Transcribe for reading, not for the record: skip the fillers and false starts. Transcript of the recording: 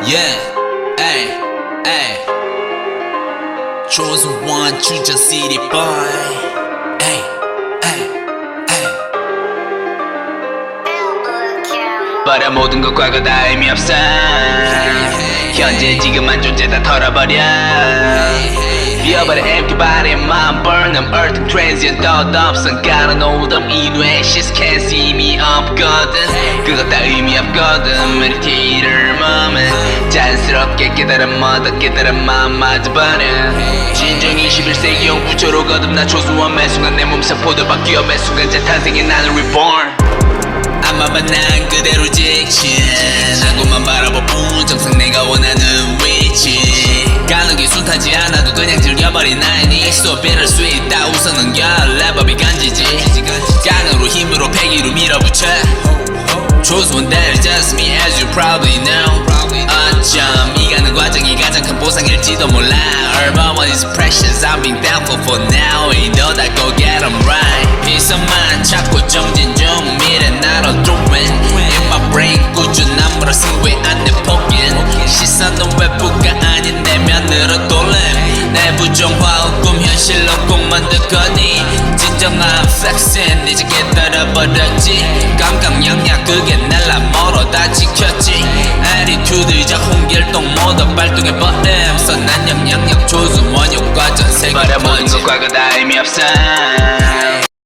Yeah, ay, ay. Chosen one, 춘천 city boy. Ay, ay, ay. 버려 모든 것 과거 다 의미 없어. 현재 지금만 존재 다 털어버려. 비워버려 empty body mind burn them earth transient thought 없어. 깔아놓은 이 뇌 she's can't see me 없거든. 그것 다 의미 없거든. meditator moment 자연스럽게 깨달은 뭐더 깨달은 마음마저 버려. 진정 21세기 영구초로 거듭나 초수원 매 순간 내 몸속 포도 바뀌어 매 순간 재탄생해 나는 reborn. 아마 난 그대로 직진 하고만 바라볼 뿐 정상 내가 원하는 위치 가는 게 순탄지 않아도 그냥 즐겨버린 나이니 So 비를 수 있다 우선 넘겨 랩업이 간지지 깡으로 힘으로 패기로 밀어붙여 조수원 that is just me as you probably know 어쩜 이 가는 과정이 가장 큰 보상일지도 몰라 Urban one is precious I'm being thankful for now Ain't know that go get 'em right Peace of mind 찾고 정진 중 미래 나로 doing In my brain 꾸준한 물어 승부에 안내 포긴 시선은 외부가 아닌 내면으로 돌림 내 부정화의 꿈 현실로 꼭 만들 거니 진정한 flexing 이제 깨달아버렸지 깜깜냥냥 그게 날라 멀어 다 지켰지 attitude 이자 홍길동 모두 발동해버림 선한 영향력 조수 원효과 전 세계 버려 모든 것 과거 다 의미 없어.